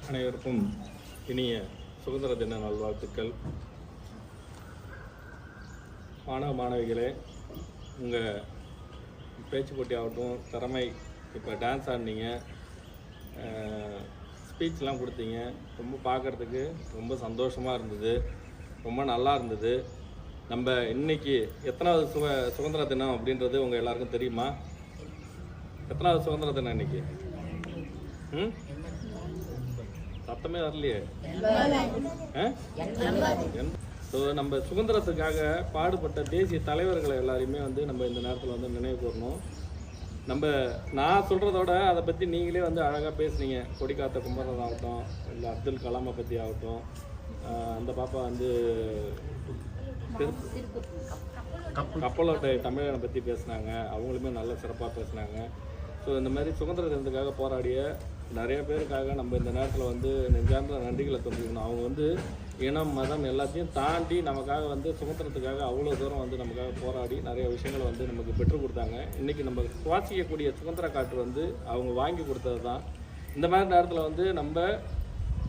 அனைவருக்கும் இனிய சுதந்திர தின நல்வாழ்த்துக்கள். மாணவ மாணவிகளே, உங்கள் பேச்சு போட்டி ஆகட்டும், திறமை, இப்போ டான்ஸ் ஆடினீங்க, ஸ்பீச்லாம் கொடுத்தீங்க, ரொம்ப பார்க்குறதுக்கு ரொம்ப சந்தோஷமாக இருந்தது, ரொம்ப நல்லா இருந்தது. நம்ம இன்னைக்கு எத்தனாவது சுதந்திர தினம் அப்படின்றது உங்கள் எல்லாருக்கும் தெரியுமா? எத்தனாவது சுதந்திர தினம் இன்னைக்கு? சத்தமே வரலையே. ஸோ நம்ம சுதந்திரத்துக்காக பாடுபட்ட தேசிய தலைவர்களை எல்லாரையுமே நம்ம இந்த நேரத்தில் நினைவு கூறணும். நான் சொல்கிறதோட அதை பற்றி நீங்களே அழகாக பேசுனீங்க. கொடிக்காத்த குமரன் ஆகட்டும், இல்லை அப்துல் கலாமை பற்றி ஆகட்டும், அந்த பாப்பா கப்பலோட்டை தமிழனை பற்றி பேசுனாங்க. அவங்களுமே நல்ல சிறப்பாக பேசுனாங்க. ஸோ இந்த மாதிரி சுதந்திர தினத்துக்காக போராடிய நிறைய பேருக்காக நம்ம இந்த நேரத்தில் நெஞ்சார்ந்த நன்றிகளை தெரிஞ்சுக்கணும். அவங்க இனம் மதம் எல்லாத்தையும் தாண்டி நமக்காக சுதந்திரத்துக்காக அவ்வளோ தூரம் நமக்காக போராடி நிறைய விஷயங்களை நமக்கு பெற்றுக் கொடுத்தாங்க. இன்றைக்கி நம்ம சுவாசிக்கக்கூடிய சுதந்திர காற்று அவங்க வாங்கி கொடுத்தது தான். இந்த மாதிரி நேரத்தில் நம்ம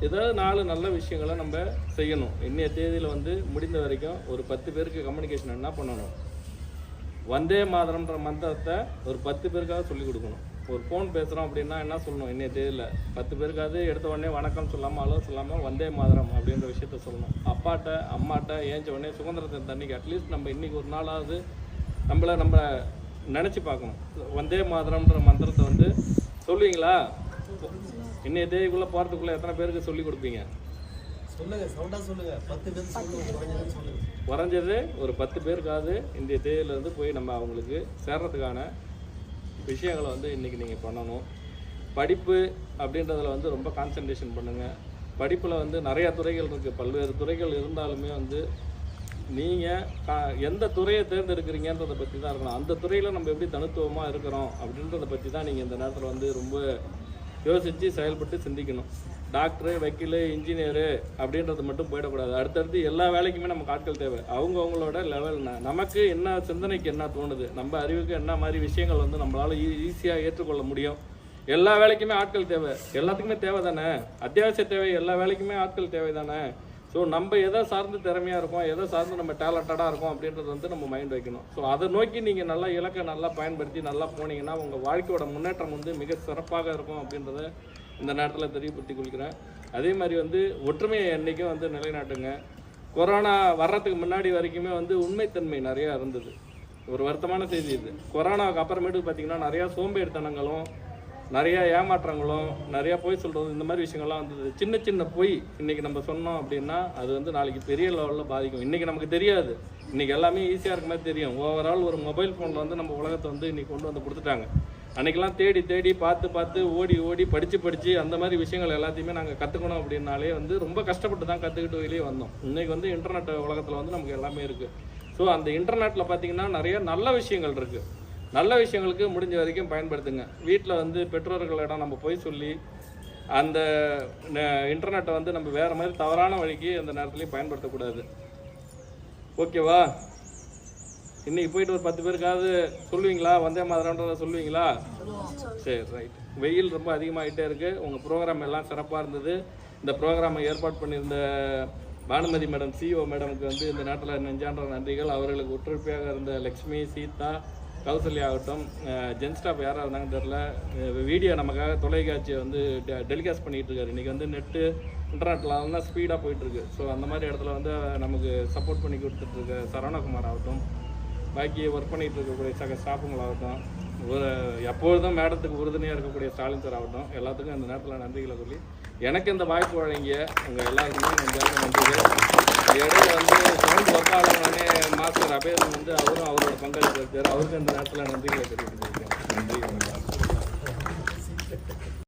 ஏதாவது 4 நல்ல விஷயங்களை நம்ம செய்யணும். இன்றைய தேதியில் முடிந்த வரைக்கும் ஒரு 10 பேருக்கு கம்யூனிகேஷன் என்ன பண்ணணும்? வந்தே மாதரம்ன்ற மந்திரத்தை ஒரு 10 பேருக்காக சொல்லிக் கொடுக்கணும். ஒரு ஃபோன் பேசுகிறோம் அப்படின்னா என்ன சொல்லணும்? இன்றைய தேதியில் 10 பேருக்காவது எடுத்த உடனே வணக்கம் சொல்லாமல் அளவு சொல்லாமல் வந்தே மாதரம் அப்படின்ற விஷயத்த சொல்லணும். அப்பாட்ட அம்மாட்ட ஏஞ்ச உடனே சுதந்திரத்தின் தண்ணிக்கு அட்லீஸ்ட் நம்ம இன்றைக்கி ஒரு நாளாவது நம்ம நினச்சி பார்க்கணும். வந்தே மாதரம்ன்ற மந்திரத்தை சொல்லுவீங்களா? இன்னைய தேதிக்குள்ளே போகிறதுக்குள்ளே எத்தனை பேருக்கு சொல்லி கொடுப்பீங்க? குறைஞ்சது ஒரு 10 பேருக்காவது இந்திய தேதியிலேருந்து போய் நம்ம அவங்களுக்கு சேர்றதுக்கான விஷயங்களை இன்றைக்கி நீங்கள் பண்ணணும். படிப்பு அப்படின்றதில் ரொம்ப கான்சன்ட்ரேஷன் பண்ணுங்கள். படிப்பில் நிறையா துறைகள் இருக்குது. பல்வேறு துறைகள் இருந்தாலுமே நீங்கள் எந்த துறையை தேர்ந்தெடுக்கிறீங்கன்றதை பற்றி தான் இருக்கணும். அந்த துறையில் நம்ம எப்படி தனித்துவமாக இருக்கிறோம் அப்படின்றத பற்றி தான் நீங்கள் இந்த நேரத்தில் ரொம்ப யோசித்து செயல்பட்டு சிந்திக்கணும். டாக்டரு, வக்கீலு, இன்ஜினியரு அப்படின்றது மட்டும் போயிடக்கூடாது. அடுத்தடுத்து எல்லா வேலைக்குமே நமக்கு ஆட்கள் தேவை. அவங்கவுங்களோட லெவல் நமக்கு என்ன சிந்தனைக்கு என்ன தோணுது, நம்ம அறிவுக்கு என்ன மாதிரி விஷயங்கள் நம்மளால் ஈஸியாக ஏற்றுக்கொள்ள முடியும். எல்லா வேலைக்குமே ஆட்கள் தேவை. எல்லாத்துக்குமே தேவை தானே, அத்தியாவசிய தேவை. எல்லா வேலைக்குமே ஆட்கள் தேவை தானே. ஸோ நம்ம எதை சார்ந்து திறமையாக இருக்கோம், எதை சார்ந்து நம்ம டேலண்டடாக இருக்கோம் அப்படின்றது நம்ம மைண்ட் வைக்கணும். ஸோ அதை நோக்கி நீங்கள் நல்லா இலக்கை நல்லா பயன்படுத்தி நல்லா போனீங்கன்னா உங்கள் வாழ்க்கையோட முன்னேற்றம் மிக சிறப்பாக இருக்கும் அப்படின்றத இந்த நேரத்தில் தெரியப்படுத்தி கொள்கிறேன். அதே மாதிரி ஒற்றுமையை என்றைக்கும் நிலைநாட்டுங்க. கொரோனா வர்றதுக்கு முன்னாடி வரைக்குமே உண்மைத்தன்மை நிறையா இருந்தது. ஒரு வருத்தமான செய்தி இது. கொரோனாவுக்கு அப்புறமேட்டு பார்த்திங்கன்னா நிறையா சோம்பேறித்தனங்களும், நிறையா ஏமாற்றங்களும், நிறையா பொய் சொல்கிறது, இந்த மாதிரி விஷயங்கள்லாம் வந்தது. சின்ன சின்ன பொய் இன்றைக்கி நம்ம சொன்னோம் அப்படின்னா அது நாளைக்கு பெரிய லெவலில் பாதிக்கும். இன்றைக்கி நமக்கு தெரியாது, இன்றைக்கி எல்லாமே ஈஸியாக இருக்க மாதிரி தெரியும். ஓவரால் ஒரு மொபைல் ஃபோனில் நம்ம உலகத்தை இன்றைக்கி கொண்டு கொடுத்துட்டாங்க. அன்றைக்கெல்லாம் தேடி தேடி பார்த்து ஓடி ஓடி படித்து அந்த மாதிரி விஷயங்கள் எல்லாத்தையுமே நாங்கள் கற்றுக்கணும் அப்படின்னாலே ரொம்ப கஷ்டப்பட்டு தான் கற்றுக்கிட்டு வெளியே வந்தோம். இன்றைக்கி இன்டர்நெட் உலகத்தில் நமக்கு எல்லாமே இருக்குது. ஸோ அந்த இன்டர்நெட்டில் பார்த்திங்கன்னா நிறைய நல்ல விஷயங்கள் இருக்குது. நல்ல விஷயங்களுக்கு முடிஞ்ச வரைக்கும் பயன்படுத்துங்க. வீட்டில் பெற்றோர்களிடம் நம்ம போய் சொல்லி அந்த இன்டர்நெட்டை நம்ம வேறு மாதிரி தவறான வழிக்கு அந்த நேரத்துலையும் பயன்படுத்தக்கூடாது. ஓகேவா? இன்றைக்கி போயிட்டு ஒரு 10 பேருக்காவது சொல்லுவீங்களா? வந்தே மாதிரின்றதை சொல்லுவீங்களா? சரி, ரைட். வெயில் ரொம்ப அதிகமாகிட்டே இருக்குது. உங்கள் ப்ரோக்ராம் எல்லாம் சிறப்பாக இருந்தது. இந்த ப்ரோக்ராமை ஏற்பாடு பண்ணியிருந்த பானுமதி மேடம், சிஓ மேடமுக்கு இந்த நேரத்தில் நெஞ்சான்ற நன்றிகள். அவர்களுக்கு ஒற்றுமையாக இருந்த லக்ஷ்மி, சீதா, கௌசல்யா ஆகட்டும், ஜென் ஸ்டாஃப் யாராக இருந்தாங்கன்னு தெரில, வீடியோ நமக்காக தொலைக்காட்சியை டெலிகாஸ்ட் பண்ணிகிட்டு இருக்காரு. இன்றைக்கி நெட்டு இன்டர்நெட்டில் ஸ்பீடாக போயிட்டுருக்கு. ஸோ அந்த மாதிரி இடத்துல நமக்கு சப்போர்ட் பண்ணி கொடுத்துட்ருக்க சரவணகுமார் ஆகட்டும், பாக்கி ஒர்க் பண்ணிகிட்டு இருக்கக்கூடிய சக ஸ்டாஃபுங்களாகட்டும், எப்பொழுதும் மேடத்துக்கு உறுதுணையாக இருக்கக்கூடிய ஸ்டாலின் சார் ஆகட்டும், எல்லாத்துக்கும் இந்த நேரத்தில் நன்றிகளை சொல்லி எனக்கு இந்த வாய்ப்பு வழங்கிய உங்கள் எல்லாருக்குமே நன்றிகள். இடையில சவுண்ட் ஒர்க் ஆகலன்னே மாஸ்டர் அபேதம் அவரும் அவரோட பங்களிப்பு இருக்கார். அவருக்கு இந்த நேரத்தில் நன்றிகளை தெரிவித்துருக்கேன். நன்றி, வணக்கம்.